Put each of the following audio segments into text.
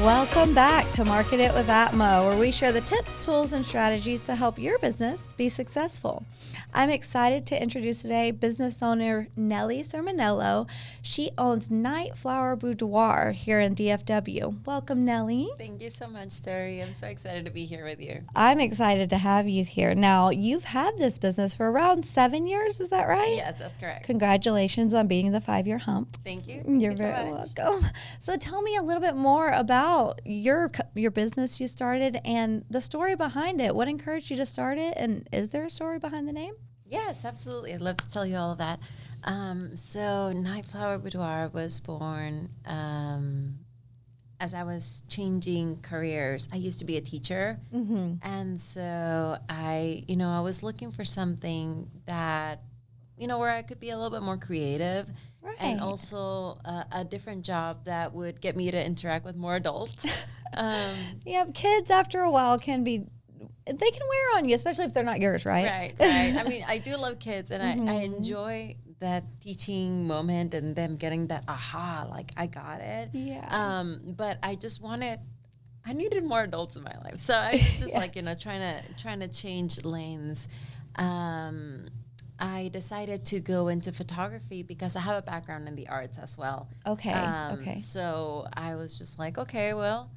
Welcome back to Market It with ATMA, where we share the tips, tools, and strategies to help your business be successful. I'm excited to introduce today business owner Nelly Sermonello. She owns Nightflower Boudoir here in DFW. Welcome, Nelly. Thank you so much, Storie. I'm so excited to be here with you. I'm excited to have you here. Now, you've had this business for around 7 years, is that right? Yes, that's correct. Congratulations on beating the 5-year hump. Thank you. You're very welcome. So tell me a little bit more about your business you started and the story behind it. What encouraged you to start it, and is there a story behind the name? Yes, absolutely. I'd love to tell you all of that. So Nightflower Boudoir was born as I was changing careers. I used to be a teacher, and so I was looking for something that, where I could be a little bit more creative. Right. And also a different job that would get me to interact with more adults. Yeah, kids after a while they can wear on you, especially if they're not yours, right? Right. I mean, I do love kids, and I enjoy that teaching moment and them getting that aha, like I got it. Yeah. But I needed more adults in my life. So I was just trying to change lanes. I decided to go into photography because I have a background in the arts as well. Okay. So I was just like, okay, well,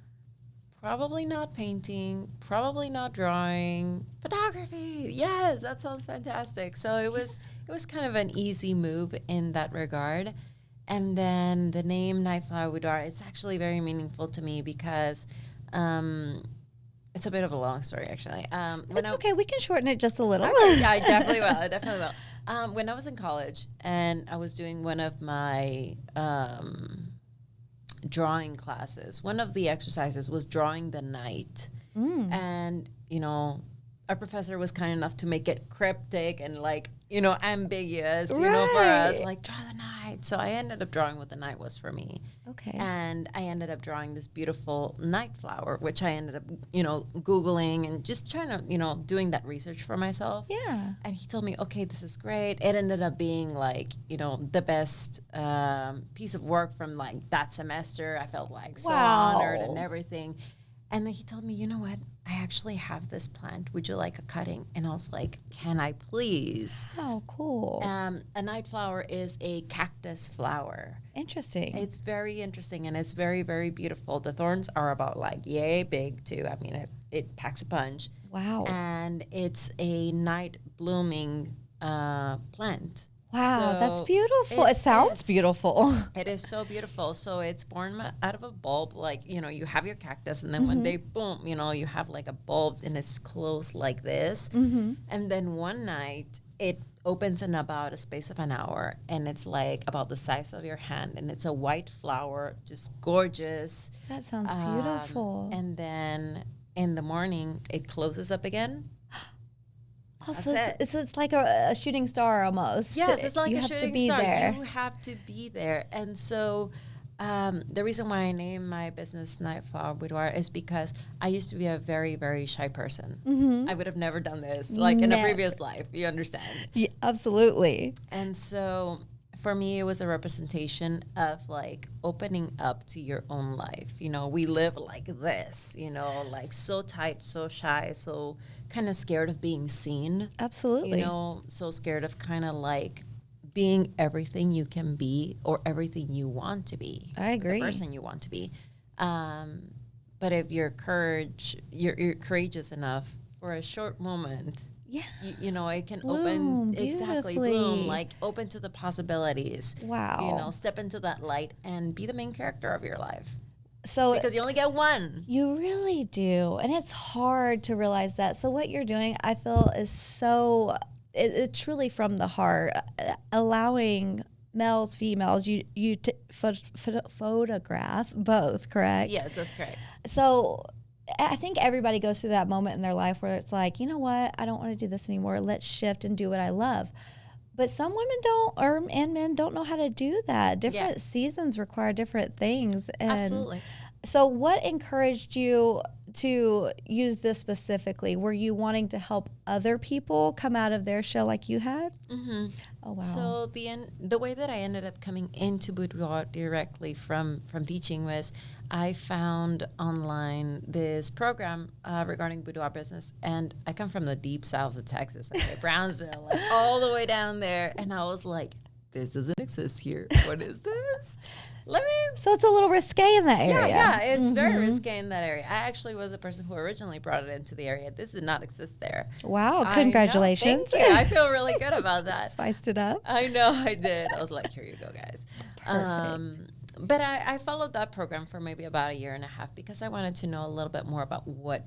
probably not painting, probably not drawing, photography. Yes, that sounds fantastic. So it was kind of an easy move in that regard. And then the name Nightflower Boudoir, it's actually very meaningful to me because it's a bit of a long story, actually. It's okay. We can shorten it just a little. Okay, yeah, I definitely will. When I was in college and I was doing one of my drawing classes, one of the exercises was drawing the night. And, our professor was kind enough to make it cryptic and ambiguous, for us, like draw the night. So I ended up drawing what the night was for me. Okay. And I ended up drawing this beautiful night flower, which I ended up, Googling and just trying to, doing that research for myself. Yeah. And he told me, okay, this is great. It ended up being the best piece of work from that semester. I felt so honored and everything. And then he told me, you know what? I actually have this plant. Would you like a cutting? And I was like, can I please? Oh, cool. A night flower is a cactus flower. Interesting. It's very interesting, and it's very, very beautiful. The thorns are about yay big, too. I mean, it packs a punch. Wow. And it's a night blooming plant. Wow, So that's beautiful. It sounds beautiful. It is so beautiful. So it's born out of a bulb. You have your cactus, and then one day, boom, you have a bulb, and it's closed like this. And then one night, it opens in about a space of an hour, and it's about the size of your hand, and it's a white flower, just gorgeous. That sounds beautiful. And then in the morning, it closes up again. Oh, so it's like a shooting star almost. Yes, it's like you a have shooting to be star. there. You have to be there. And so the reason why I named my business Nightflower Boudoir is because I used to be a very, very shy person. I would have never done this in a previous life. You understand? Yeah, absolutely. And so for me, it was a representation of opening up to your own life. We live like this, so tight, so shy, so kind of scared of being seen. Absolutely. So scared of kind of being everything you can be or everything you want to be. I agree. The person you want to be. But if you're courageous enough for a short moment, yeah, it can bloom bloom, open to the possibilities. Wow. Step into that light and be the main character of your life. So because you only get one. You really do. And it's hard to realize that. So what you're doing, I feel, is so, it's truly from the heart, allowing males, females, you photograph both, correct? Yes, that's correct. So I think everybody goes through that moment in their life where it's like, you know what, I don't want to do this anymore. Let's shift and do what I love. But some women and men don't know how to do that. Different seasons require different things. And absolutely. So what encouraged you to use this specifically? Were you wanting to help other people come out of their shell like you had? Oh, wow. So the way that I ended up coming into boudoir directly from teaching was I found online this program regarding boudoir business, and I come from the deep south of Texas, okay, Brownsville, like all the way down there, and I was like, this doesn't exist here. What is this? So it's a little risque in that area. Yeah, it's very risque in that area. I actually was the person who originally brought it into the area. This did not exist there. Wow, congratulations. Thank you. I feel really good about that. Spiced it up. I know I did. I was like, here you go, guys. Perfect. But I followed that program for maybe about a year and a half because I wanted to know a little bit more about what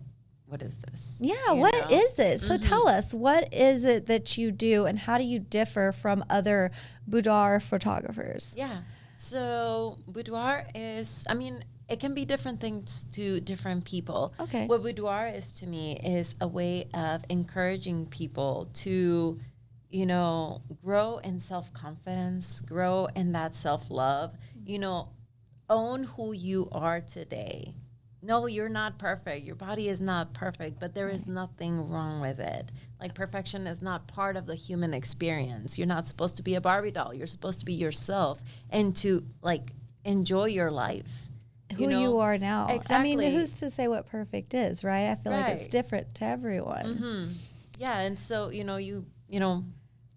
is this? Yeah, what is it? So tell us, what is it that you do and how do you differ from other boudoir photographers? Yeah. So boudoir is, I mean, it can be different things to different people. Okay. What boudoir is to me is a way of encouraging people to, you know, grow in self-confidence, grow in that self-love, you know, own who you are today. No, you're not perfect. Your body is not perfect, but there is nothing wrong with it. Like, perfection is not part of the human experience. You're not supposed to be a Barbie doll. You're supposed to be yourself and to, like, enjoy your life. Who you are now. Exactly. I mean, who's to say what perfect is, right? I feel like it's different to everyone. Mm-hmm. Yeah, and so, you know,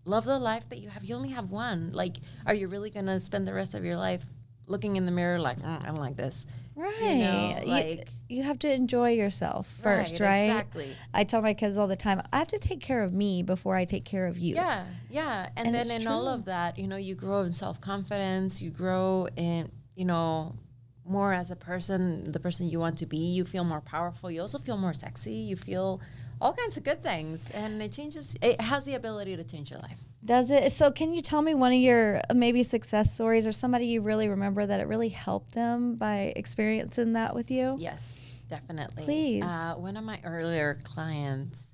love the life that you have. You only have one. Like, are you really going to spend the rest of your life looking in the mirror like, I don't like this? Right. You know, like, you have to enjoy yourself first, right? Exactly. I tell my kids all the time, I have to take care of me before I take care of you. Yeah. And then in all of that, you know, you grow in self-confidence, you grow in, you know, more as a person, the person you want to be. You feel more powerful. You also feel more sexy. You feel all kinds of good things. And it has the ability to change your life. Does it? So can you tell me one of your maybe success stories or somebody you really remember that it really helped them by experiencing that with you? Yes, definitely. Please. One of my earlier clients,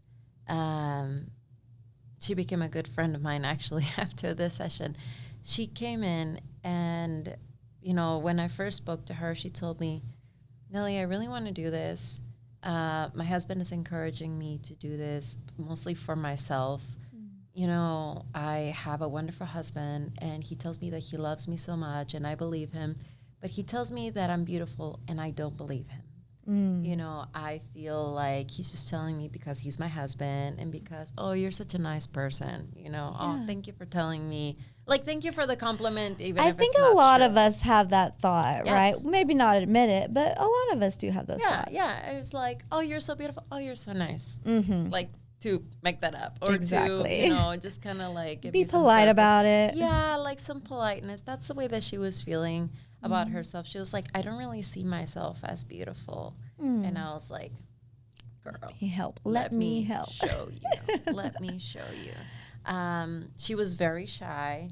she became a good friend of mine actually after this session. She came in and, you know, when I first spoke to her, she told me, Nelly, I really want to do this. My husband is encouraging me to do this mostly for myself. You know, I have a wonderful husband, and he tells me that he loves me so much, and I believe him. But he tells me that I'm beautiful, and I don't believe him. You know, I feel like he's just telling me because he's my husband and because, oh, you're such a nice person. You know, oh, thank you for telling me. Like, thank you for the compliment, even if think it's a not lot true. of us have that thought, right? Yes. Maybe not admit it, but a lot of us do have those thoughts. Yeah. I was like, oh, you're so beautiful. Oh, you're so nice. Mm-hmm. To make that up or to, you know, just kind of like be polite about it. Yeah, like some politeness. That's the way that she was feeling about herself. She was like, I don't really see myself as beautiful. And I was like, girl, let me help. Show you. Let me show you. She was very shy.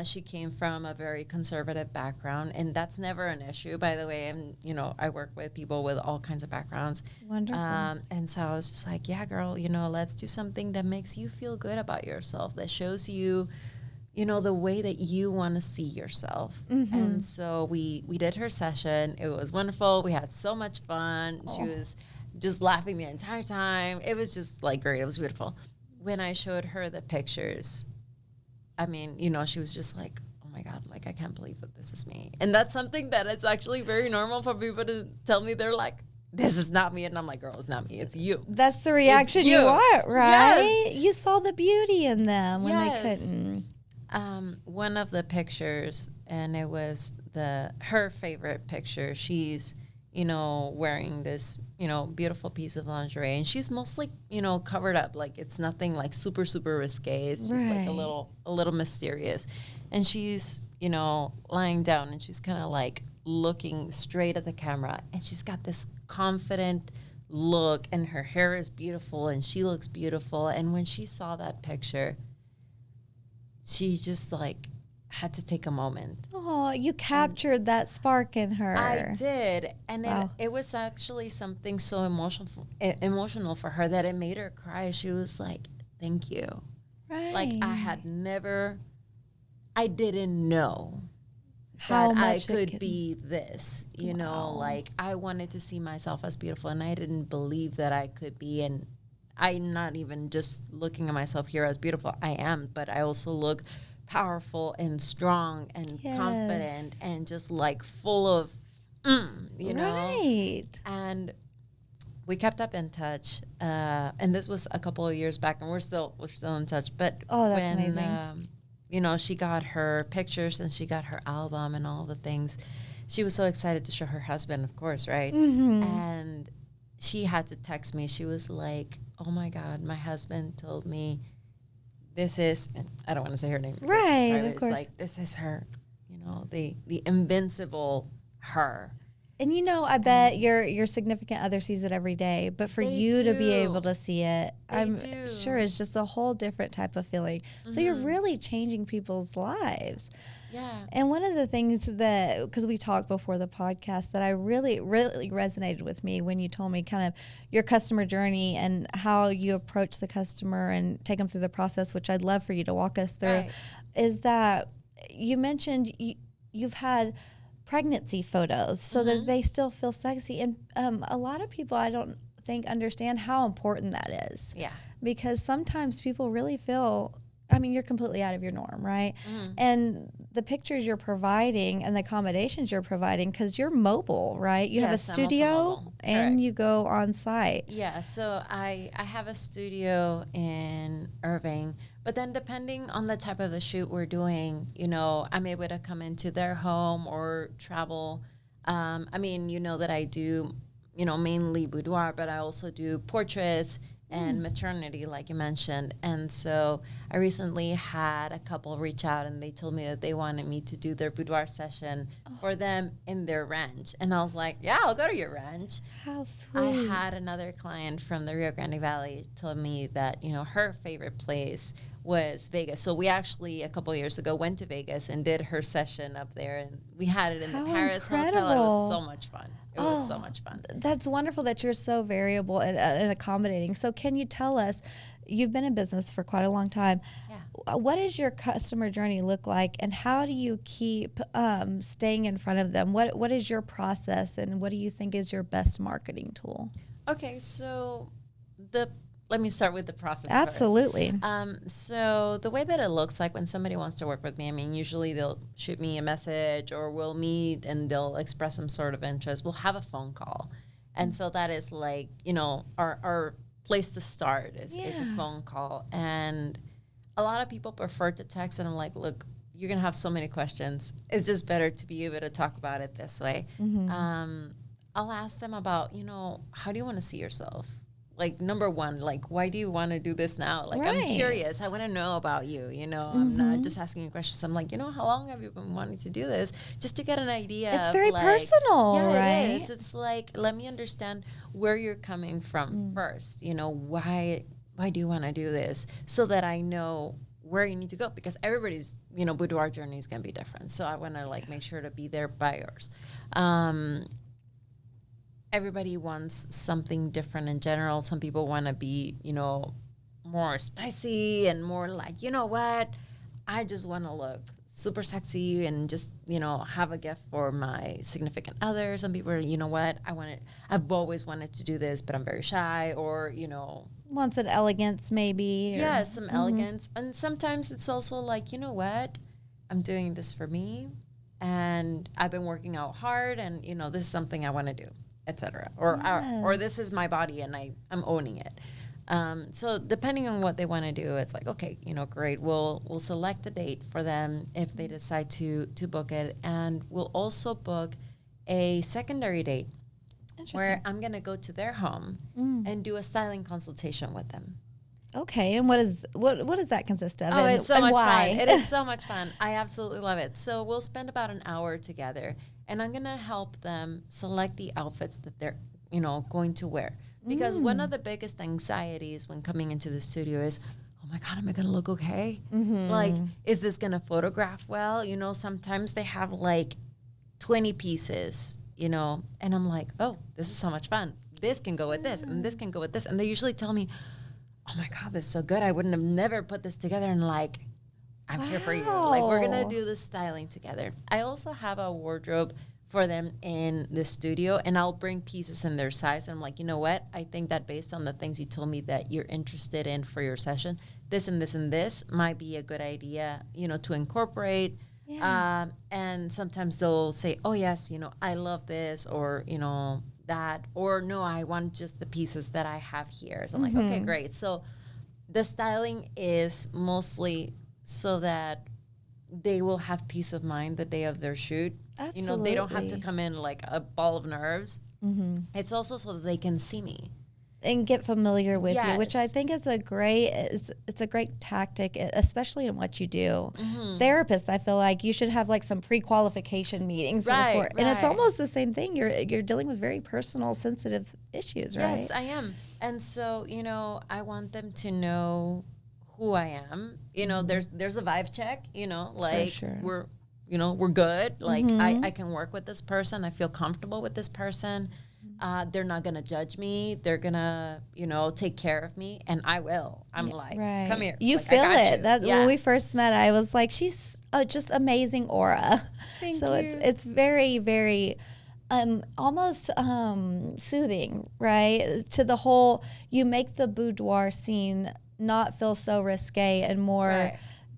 She came from a very conservative background, and that's never an issue, by the way. And, you know, I work with people with all kinds of backgrounds. Wonderful. And so I was just like, yeah, girl, you know, let's do something that makes you feel good about yourself, that shows you, you know, the way that you want to see yourself. And so we did her session. It was wonderful. We had so much fun. She was just laughing the entire time. It was just, like, great. It was beautiful. When I showed her the pictures, I mean, you know, she was just like, oh my God, like, I can't believe that this is me. And that's something that it's actually very normal for people to tell me. They're like, this is not me. And I'm like, girl, it's not me. It's you. That's the reaction you want, right? Yes. You saw the beauty in them when they couldn't. One of the pictures, and it was her favorite picture, she's, you know, wearing this, you know, beautiful piece of lingerie, and she's mostly, you know, covered up. Like, it's nothing like super, super risque. It's just like a little mysterious. And she's, you know, lying down, and she's kind of like looking straight at the camera, and she's got this confident look, and her hair is beautiful, and she looks beautiful. And when she saw that picture, she just, like, had to take a moment. Oh, you captured that spark in her. I did. And it was actually something so emotional for her that it made her cry. She was like, thank you. Right. Like, I didn't know how that much I could be this, you know, like, I wanted to see myself as beautiful, and I didn't believe that I could be. And I'm not even just looking at myself here as beautiful. I am, but I also look powerful and strong and confident and just like full of, you know. Right. And we kept up in touch, and this was a couple of years back, and we're still in touch. But that's when amazing. you know, she got her pictures and she got her album and all the things, she was so excited to show her husband, of course, right? And she had to text me. She was like, "Oh my God, my husband told me this is," and I don't want to say her name, Right? Of it's course. like, this is her, you know, the invincible her. And you know, I bet your significant other sees it every day, but for you to be able to see it, I'm sure is just a whole different type of feeling. So you're really changing people's lives. Yeah. And one of the things that, because we talked before the podcast, that I really resonated with me when you told me kind of your customer journey and how you approach the customer and take them through the process, which I'd love for you to walk us through, is that you mentioned you've had pregnancy photos so that they still feel sexy. And a lot of people, I don't think, understand how important that is. Yeah. Because sometimes people really feel, I mean, you're completely out of your norm, right? And the pictures you're providing and the accommodations you're providing, because you're mobile, right? You have a studio and you go on site. Yeah, so I have a studio in Irving, but then depending on the type of the shoot we're doing, you know, I'm able to come into their home or travel. I mean, you know that I do, you know, mainly boudoir, but I also do portraits and maternity, like you mentioned. And so I recently had a couple reach out and they told me that they wanted me to do their boudoir session for them in their ranch. And I was like, yeah, I'll go to your ranch. How sweet. I had another client from the Rio Grande Valley told me that, you know, her favorite place was Vegas. So we actually, a couple of years ago, went to Vegas and did her session up there. And we had it in the Paris hotel. It was so much fun. It was so much fun. That's wonderful that you're so variable and accommodating. So can you tell us, you've been in business for quite a long time. Yeah. What does your customer journey look like, and how do you keep staying in front of them? What is your process, and what do you think is your best marketing tool? Okay, so let me start with the process Absolutely. first. So the way that it looks like when somebody wants to work with me, I mean, usually they'll shoot me a message or we'll meet and they'll express some sort of interest. We'll have a phone call. And so that is like, you know, our place to start is a phone call. And a lot of people prefer to text, and I'm like, look, you're going to have so many questions. It's just better to be able to talk about it this way. I'll ask them about, you know, how do you want to see yourself? Like, number one, like, why do you want to do this now? Like, I'm curious. I want to know about you, you know. I'm not just asking you questions. I'm like, you know, how long have you been wanting to do this? Just to get an idea. It's very personal, right? It is. It's like, let me understand where you're coming from first. You know, why do you want to do this? So that I know where you need to go. Because everybody's, you know, boudoir journey is going to be different. So I want to, like, make sure to be there by yours. Everybody wants something different in general. Some people want to be, you know, more spicy and more like, you know what, I just want to look super sexy and just, you know, have a gift for my significant other. Some people are, you know what, I've always wanted to do this, but I'm very shy, or, you know. Wants an elegance maybe. Yeah, some elegance. And sometimes it's also like, you know what, I'm doing this for me and I've been working out hard and, you know, this is something I want to do, etc. Or this is my body and I'm owning it. So depending on what they want to do, it's like, okay, you know, great. We'll select a date for them if they decide to book it, and we'll also book a secondary date where I'm gonna go to their home and do a styling consultation with them. Okay, and what does that consist of? Oh, and, it's so and much why? fun. It is so much fun. I absolutely love it. So we'll spend about an hour together, and I'm gonna help them select the outfits that they're, you know, going to wear. Because one of the biggest anxieties when coming into the studio is, oh my God, am I going to look okay? Like, is this going to photograph well? You know, sometimes they have like 20 pieces, you know, and I'm like, oh, this is so much fun. This can go with this, and this can go with this. And they usually tell me, oh my God, this is so good. I wouldn't have never put this together. And like, I'm here for you. Like, we're going to do this styling together. I also have a wardrobe for them in the studio, and I'll bring pieces in their size. I'm like, you know what? I think that based on the things you told me that you're interested in for your session, this and this and this might be a good idea, to incorporate. Yeah. And sometimes they'll say, oh, yes, I love this, or, that, or no, I want just the pieces that I have here. So I'm like, okay, great. So the styling is mostly so that they will have peace of mind the day of their shoot. Absolutely. They don't have to come in like a ball of nerves. It's also so that they can see me and get familiar with Yes. you, which I think is it's a great tactic, especially in what you do. Therapists, I feel like you should have like some pre-qualification meetings before, and it's almost the same thing. You're dealing with very personal, sensitive issues, right? Yes, I am. And so, I want them to know who I am. There's a vibe check, like sure. we're good. Like I can work with this person. I feel comfortable with this person. They're not going to judge me. They're going to, take care of me, and I will. I'm like, come here. You like, feel I got it. you. That Yeah. when we first met, I was like, she's just amazing aura. Thank so you. it's very, very almost soothing, right? To the whole, you make the boudoir scene not feel so risque and more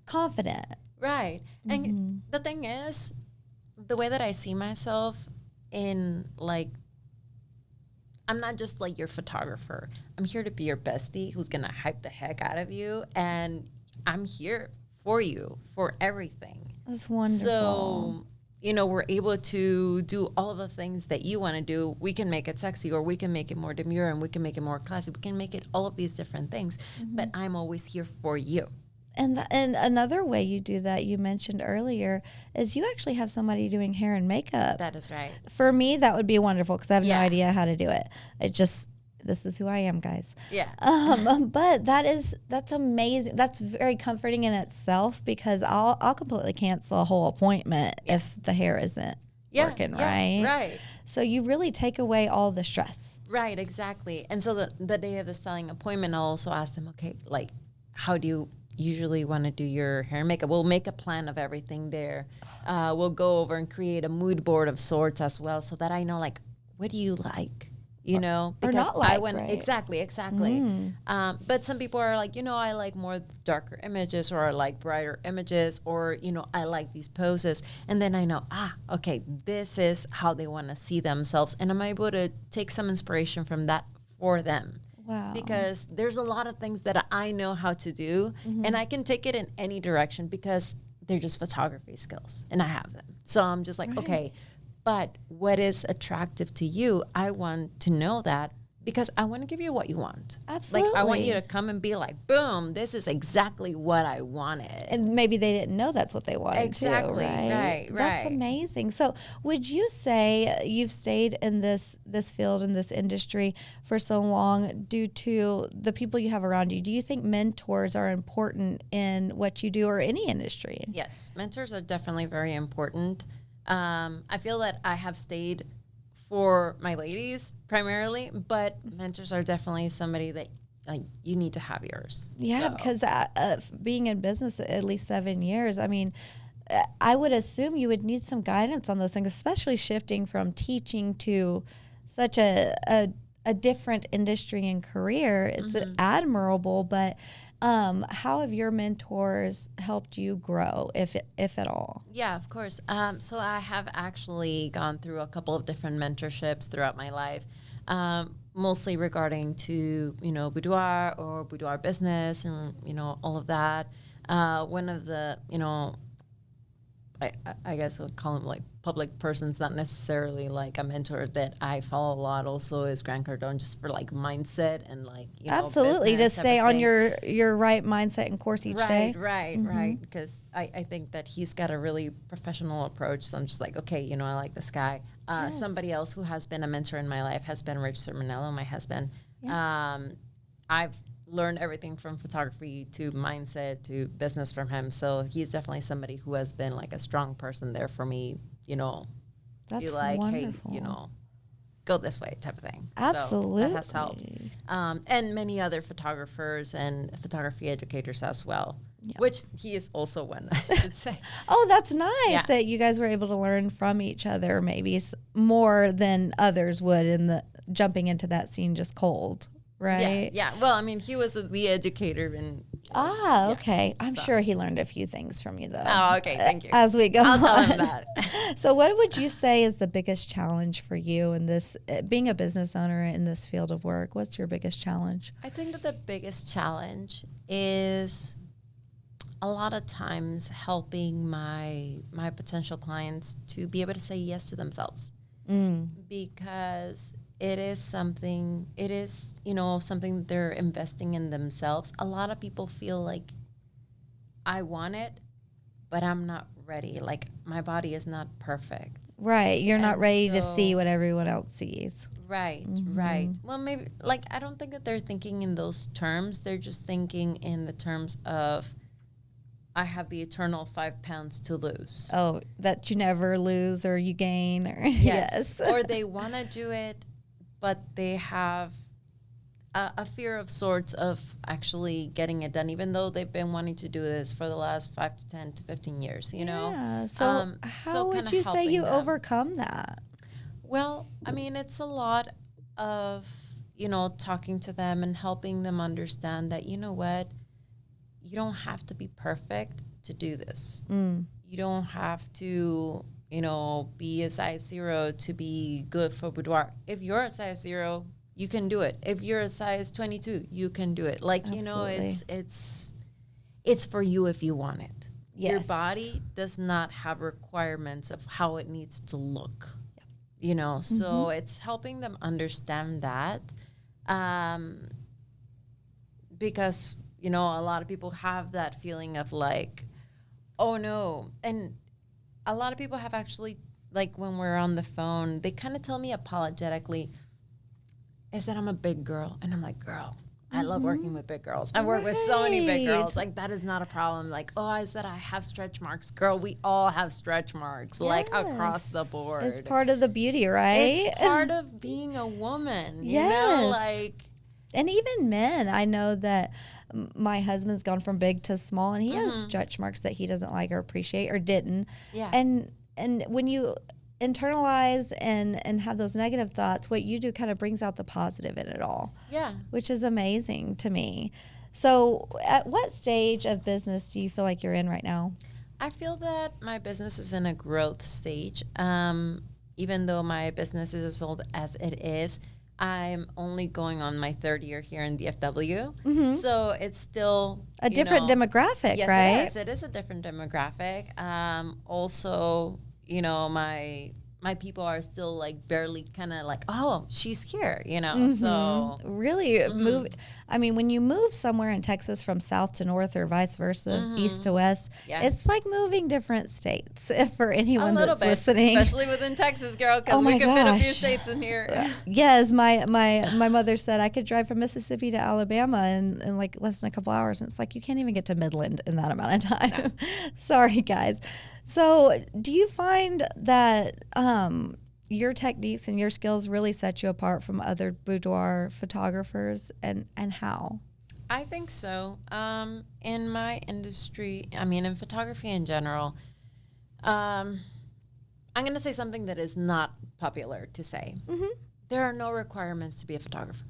confident. Right. And the thing is, the way that I see myself in like, I'm not just like your photographer. I'm here to be your bestie who's going to hype the heck out of you. And I'm here for you, for everything. That's wonderful. So, we're able to do all of the things that you want to do. We can make it sexy, or we can make it more demure, and we can make it more classy. We can make it all of these different things. But I'm always here for you. And another way you do that, you mentioned earlier, is you actually have somebody doing hair and makeup. That is right. For me, that would be wonderful because I have no Yeah. idea how to do it. This is who I am, guys. Yeah. But that's amazing. That's very comforting in itself because I'll completely cancel a whole appointment if the hair isn't working right. Right. So you really take away all the stress. Right, exactly. And so the day of the styling appointment, I'll also ask them, okay, like, how do you usually want to do your hair and makeup? We'll make a plan of everything there. We'll go over and create a mood board of sorts as well, so that I know, like, what do you like? Because or not like, I went right? exactly. But some people are like, I like more darker images, or I like brighter images, or I like these poses, and then I know, okay, this is how they want to see themselves, and I'm able to take some inspiration from that for them. Wow. Because there's a lot of things that I know how to do, and I can take it in any direction because they're just photography skills, and I have them. So I'm just like, okay, but what is attractive to you? I want to know that because I want to give you what you want. Absolutely. Like, I want you to come and be like, boom, this is exactly what I wanted. And maybe they didn't know that's what they wanted Exactly. too, right? That's amazing. So would you say you've stayed in this field, in this industry for so long due to the people you have around you? Do you think mentors are important in what you do or any industry? Yes, mentors are definitely very important. I feel that I have stayed for my ladies primarily, but mentors are definitely somebody that like you need to have yours. Yeah, because being in business at least 7 years, I mean, I would assume you would need some guidance on those things, especially shifting from teaching to such a different industry and career. It's admirable, but how have your mentors helped you grow, if at all? Yeah, of course. So I have actually gone through a couple of different mentorships throughout my life, mostly regarding to, boudoir or boudoir business and, all of that. One of the, I guess I'll call them like public persons, not necessarily like a mentor that I follow a lot also is Grant Cardone, just for like mindset and like, absolutely to stay on your right mindset and course each day. Right. Because I think that he's got a really professional approach. So I'm just like, okay, I like this guy. Somebody else who has been a mentor in my life has been Rich Sermonello, my husband. Yeah. I've learned everything from photography to mindset to business from him. So he's definitely somebody who has been like a strong person there for me, That's be like, wonderful. hey, go this way type of thing. Absolutely. So that has helped. And many other photographers and photography educators as well. which he is also one, I should say. Oh, that's nice that you guys were able to learn from each other, maybe more than others would in the jumping into that scene just cold, right? Yeah. Well, I mean, he was the educator and. Okay. I'm sure he learned a few things from you, though. Oh, okay. Thank you. As we go I'll tell on. him that. So what would you say is the biggest challenge for you in this, being a business owner in this field of work? What's your biggest challenge? I think that the biggest challenge is a lot of times helping my potential clients to be able to say yes to themselves. Because it is something that they're investing in themselves. A lot of people feel like I want it, but I'm not ready. Like my body is not perfect. Right. You're not ready to see what everyone else sees. Right, right. Well, maybe I don't think that they're thinking in those terms. They're just thinking in the terms of I have the eternal 5 pounds to lose. Oh, that you never lose or you gain or yes. Or they want to do it, but they have a fear of sorts of actually getting it done, even though they've been wanting to do this for the last 5 to 10 to 15 years, you know? Yeah. So how would you say you overcome that? Well, I mean, it's a lot of, talking to them and helping them understand that, you know what, you don't have to be perfect to do this. You don't have to, be a size 0 to be good for boudoir. If you're a size 0, you can do it. If you're a size 22, you can do it. Absolutely. It's for you if you want it. Yes. Your body does not have requirements of how it needs to look. So it's helping them understand that, because, a lot of people have that feeling of like, oh no. And a lot of people have actually, when we're on the phone, they kind of tell me apologetically, is that I'm a big girl. And I'm like, girl, I love working with big girls. I work with so many big girls. That is not a problem. Is that I have stretch marks. Girl, we all have stretch marks, across the board. It's part of the beauty, right? It's part of being a woman, And even men, I know that my husband's gone from big to small, and he has stretch marks that he doesn't like or appreciate or didn't. Yeah. And when you internalize and have those negative thoughts, what you do kind of brings out the positive in it all. Yeah. Which is amazing to me. So at what stage of business do you feel like you're in right now? I feel that my business is in a growth stage. Even though my business is as old as it is, I'm only going on my third year here in DFW. So it's still a different demographic, yes, right? Yes, it is a different demographic. Also, my people are still barely kind of oh, she's here, so really when you move somewhere in Texas from south to north or vice versa, east to west, it's like moving different states for anyone that's listening. Especially within Texas, girl, because we can fit a few states in here. Yes, my mother said I could drive from Mississippi to Alabama in less than a couple hours, and it's you can't even get to Midland in that amount of time. No. Sorry, guys. So do you find that your techniques and your skills really set you apart from other boudoir photographers, and how? I think so. In my industry, in photography in general, I'm going to say something that is not popular to say. There are no requirements to be a photographer.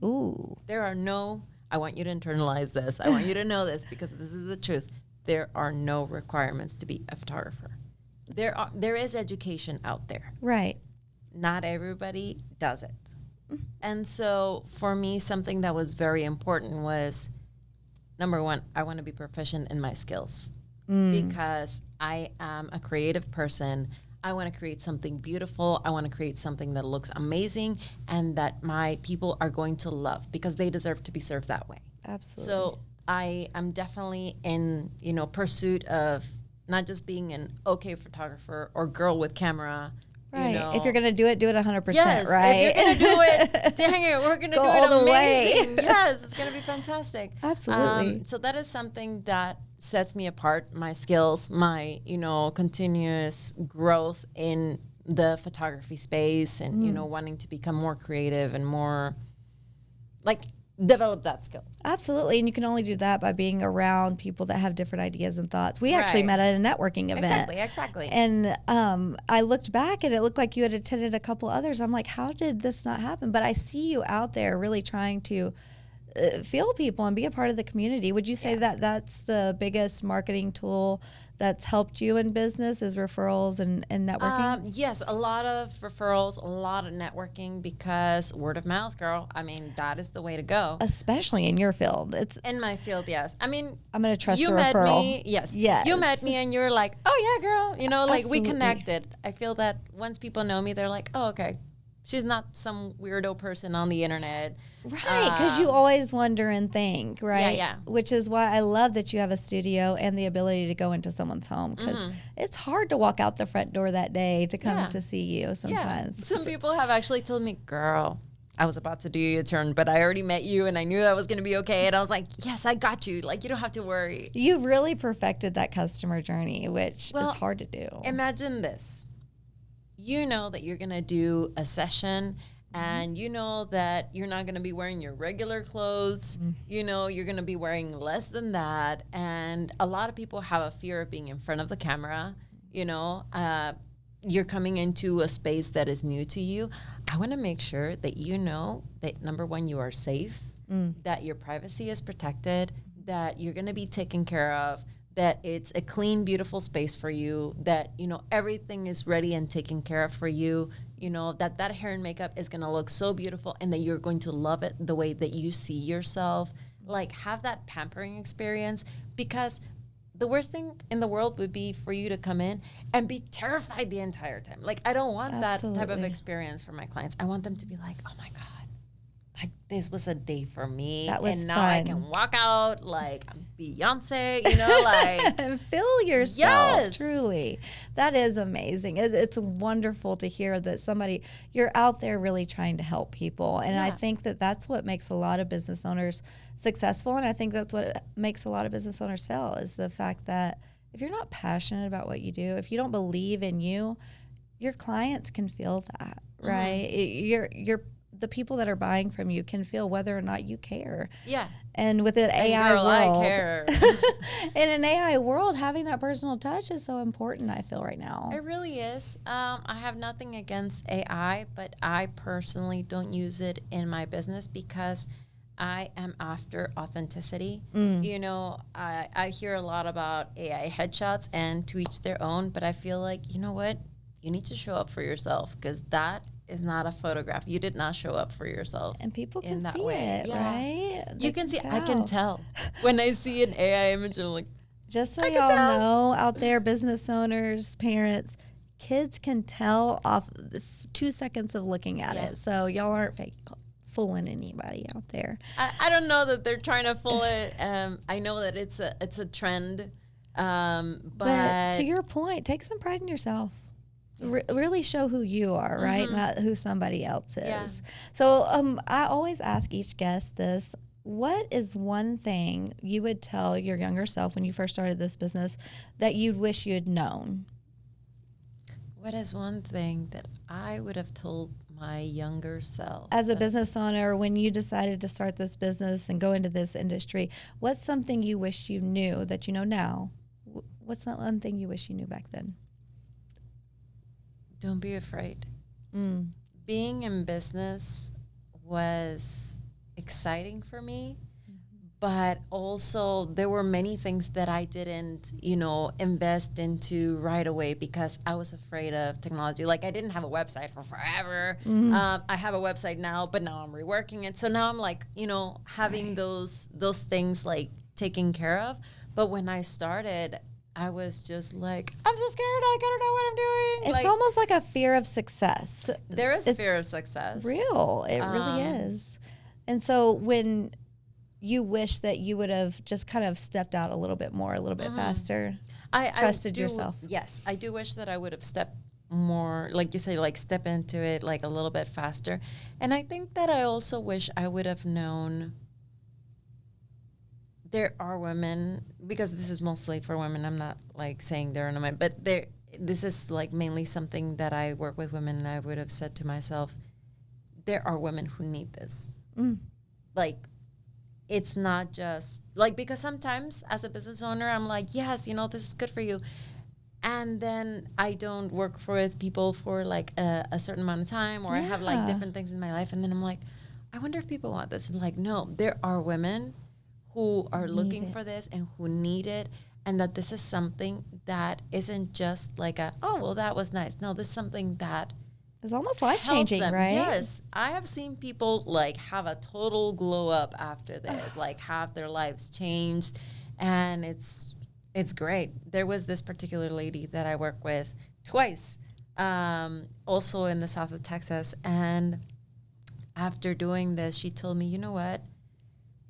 Ooh. I want you to internalize this. I want you to know this because this is the truth. There are no requirements to be a photographer. There is education out there. Right. Not everybody does it. And so for me, something that was very important was, number one, I want to be proficient in my skills because I am a creative person. I want to create something beautiful. I want to create something that looks amazing and that my people are going to love because they deserve to be served that way. Absolutely. So I am definitely in, pursuit of not just being an okay photographer or girl with camera. Right. If you're going to do it 100%, yes, right? If you're going to do it, dang it, we're going to do it all the amazing. way. Yes, it's going to be fantastic. Absolutely. So that is something that sets me apart, my skills, my, continuous growth in the photography space and, wanting to become more creative and more develop that skill. Absolutely. And you can only do that by being around people that have different ideas and thoughts. We actually Right. met at a networking event. Exactly. And I looked back and it looked like you had attended a couple others. I'm like, how did this not happen? But I see you out there really trying to feel people and be a part of the community. Would you say that that's the biggest marketing tool that's helped you in business is referrals and networking? Yes, a lot of referrals, a lot of networking, because word of mouth, girl. I mean, that is the way to go. Especially in your field. It's In my field, yes. I mean, I'm going to trust you a met referral. me, yes. Yes. You met me and you're like, oh yeah, girl. You know, like Absolutely. we connected. I feel that once people know me, they're like, oh, okay. She's not some weirdo person on the internet. Right, because you always wonder and think, right? Yeah. Which is why I love that you have a studio and the ability to go into someone's home, because it's hard to walk out the front door that day to come to see you sometimes. Yeah. Some people have actually told me, girl, I was about to do your turn, but I already met you and I knew that was going to be okay. And I was like, yes, I got you. Like, you don't have to worry. You really perfected that customer journey, which is hard to do. Imagine this. You know that you're going to do a session and you know that you're not going to be wearing your regular clothes. You know, you're going to be wearing less than that. And a lot of people have a fear of being in front of the camera. You know, you're coming into a space that is new to you. I want to make sure that you know that, number one, you are safe, that your privacy is protected, that you're going to be taken care of, that it's a clean, beautiful space for you, that, you know, everything is ready and taken care of for you, you know, that hair and makeup is going to look so beautiful and that you're going to love it the way that you see yourself. Like, have that pampering experience, because the worst thing in the world would be for you to come in and be terrified the entire time. Like, I don't want that type of experience for my clients. I want them to be like, oh my God, like, this was a day for me. That was and now fun. I can walk out like I'm Beyonce, you know, like. And feel yourself. Yes. Truly. That is amazing. It's wonderful to hear that you're out there really trying to help people. And I think that that's what makes a lot of business owners successful. And I think that's what makes a lot of business owners fail, is the fact that if you're not passionate about what you do, if you don't believe in you, your clients can feel that, right? The people that are buying from you can feel whether or not you care. Yeah. And with an AI girl, world, I care. in an AI world, having that personal touch is so important, I feel, right now. It really is. I have nothing against AI, but I personally don't use it in my business because I am after authenticity. You know, I hear a lot about AI headshots, and to each their own, but I feel like, you know what? You need to show up for yourself, because that is not a photograph. You did not show up for yourself. And people can in that see way. it, right? You can see. I can tell when I see an AI image. I'm like, just so y'all know out there, business owners, parents, kids can tell off 2 seconds of looking at it. So y'all aren't fooling anybody out there. I don't know that they're trying to fool it. I know that it's a trend. But to your point, take some pride in yourself. Really show who you are, right? Not who somebody else is. Yeah. So I always ask each guest this: what is one thing you would tell your younger self when you first started this business that you'd wish you had known? What is one thing that I would have told my younger self? As a business owner, when you decided to start this business and go into this industry, what's something you wish you knew that you know now? What's that one thing you wish you knew back then? Don't be afraid. Being in business was exciting for me, but also there were many things that I didn't, you know, invest into right away because I was afraid of technology. Like, I didn't have a website for forever. I have a website now, but now I'm reworking it. So now I'm like, you know, having those things like taken care of. But when I started, I was just like, I'm so scared. I don't know what I'm doing. It's almost like a fear of success. There is fear of success. Real. It really is. And so when you wish that you would have just kind of stepped out a little bit more, a little bit faster, trusted yourself. Yes. I do wish that I would have stepped more, like you say, like step into it like a little bit faster. And I think that I also wish I would have known there are women, because this is mostly for women. I'm not like saying there are no men, but this is like mainly something that I work with women, and I would have said to myself, there are women who need this. Like, it's not just like, because sometimes as a business owner, I'm like, yes, this is good for you. And then I don't work with people for like a certain amount of time, or I have like different things in my life. And then I'm like, I wonder if people want this. And like, no, there are women who are looking for this and who need it. And that this is something that isn't just like oh, well, that was nice. No, this is something that is almost life-changing, right? Yes. I have seen people like have a total glow up after this, like have their lives changed. And it's great. There was this particular lady that I work with twice, also in the south of Texas. And after doing this, she told me, you know what?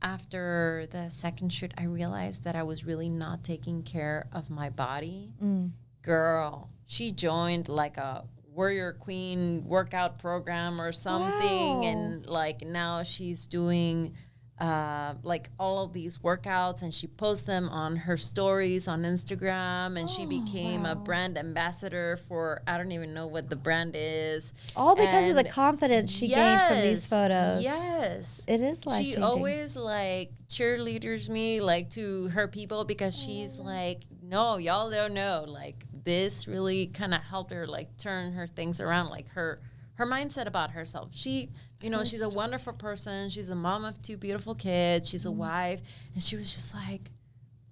After the second shoot, I realized that I was really not taking care of my body. Girl, she joined like a Warrior Queen workout program or something. Wow. And like now she's doing like all of these workouts, and she posts them on her stories on Instagram, and she became a brand ambassador for, I don't even know what the brand is. All because of the confidence she gained from these photos. Yes. It is life-changing. She always like cheerleaders me like to her people, because she's like, no, y'all don't know. Like this really kind of helped her like turn her things around, like her mindset about herself. She, she's a wonderful person. She's a mom of 2 beautiful kids. She's a wife. And she was just like,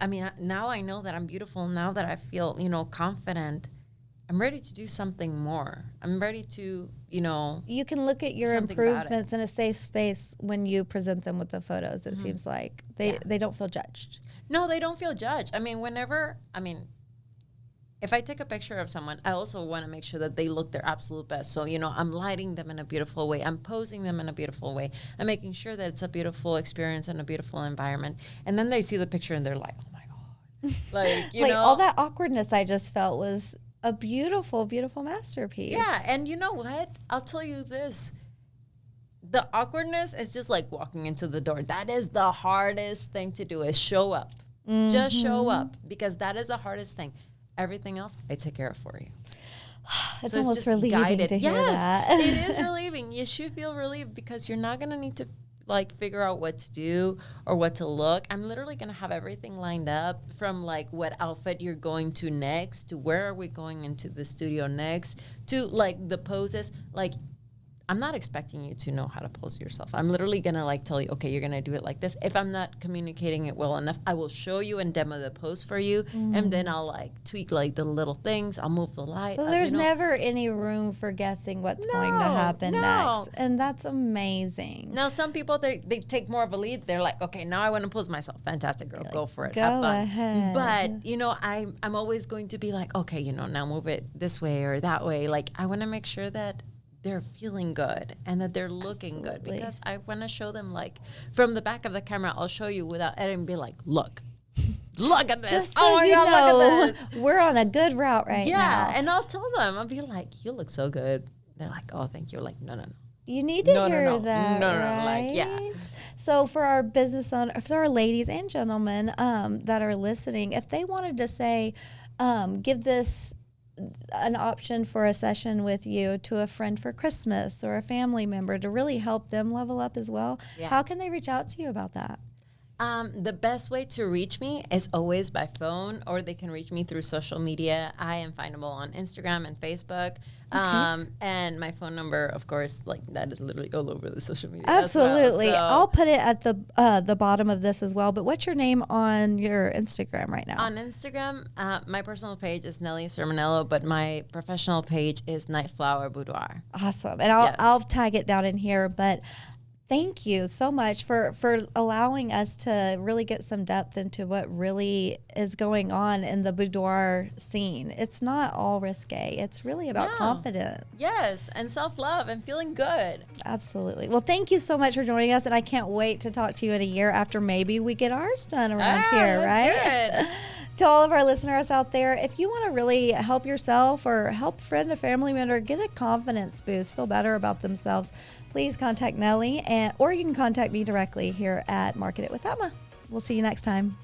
I mean, now I know that I'm beautiful. Now that I feel, confident, I'm ready to do something more. I'm ready to, You can look at your improvements in a safe space when you present them with the photos. It seems like they don't feel judged. No, they don't feel judged. I mean, if I take a picture of someone, I also want to make sure that they look their absolute best. So, I'm lighting them in a beautiful way. I'm posing them in a beautiful way. I'm making sure that it's a beautiful experience and a beautiful environment. And then they see the picture and they're like, oh, my God. Like, all that awkwardness I just felt was a beautiful, beautiful masterpiece. Yeah, and you know what? I'll tell you this. The awkwardness is just like walking into the door. That is the hardest thing to do, is show up. Just show up, because that is the hardest thing. Everything else, I take care of for you. It's almost relieving to hear that. It is relieving. You should feel relieved, because you're not going to need to like figure out what to do or what to look. I'm literally going to have everything lined up, from like what outfit you're going to next, to where are we going into the studio next, to like the poses. Like, I'm not expecting you to know how to pose yourself. I'm literally going to like tell you, okay, you're going to do it like this. If I'm not communicating it well enough, I will show you and demo the pose for you. And then I'll like tweak like the little things. I'll move the light. So there's never any room for guessing what's going to happen next. And that's amazing. Now, some people, they take more of a lead. They're like, okay, now I want to pose myself. Fantastic, girl. Go for it. Go ahead. But, I'm always going to be like, okay, now move it this way or that way. Like, I want to make sure that they're feeling good and that they're looking good, because I want to show them, like, from the back of the camera, I'll show you without editing and be like, look at this. Just so look at this. We're on a good route now. Yeah, and I'll tell them, I'll be like, you look so good. They're like, oh, thank you. Like, no. You need to hear that, No, right? like, yeah. So for our business owners, for our ladies and gentlemen that are listening, if they wanted to say, give this an option for a session with you to a friend for Christmas or a family member to really help them level up as well, how can they reach out to you about that? The best way to reach me is always by phone, or they can reach me through social media. I am findable on Instagram and Facebook. And my phone number, of course, like that is literally all over the social media. Absolutely. As well, I'll put it at the bottom of this as well. But what's your name on your Instagram right now? On Instagram, my personal page is Nelly Sermonello, but my professional page is Nightflower Boudoir. Awesome. And I'll tag it down in here. But thank you so much for allowing us to really get some depth into what really is going on in the boudoir scene. It's not all risque. It's really about confidence. Yes, and self-love and feeling good. Absolutely. Well, thank you so much for joining us, and I can't wait to talk to you in a year after maybe we get ours done around here, right? Good. To all of our listeners out there, if you want to really help yourself or help a friend, a family member, get a confidence boost, feel better about themselves, please contact Nelly, or you can contact me directly here at Market It with ATMA. We'll see you next time.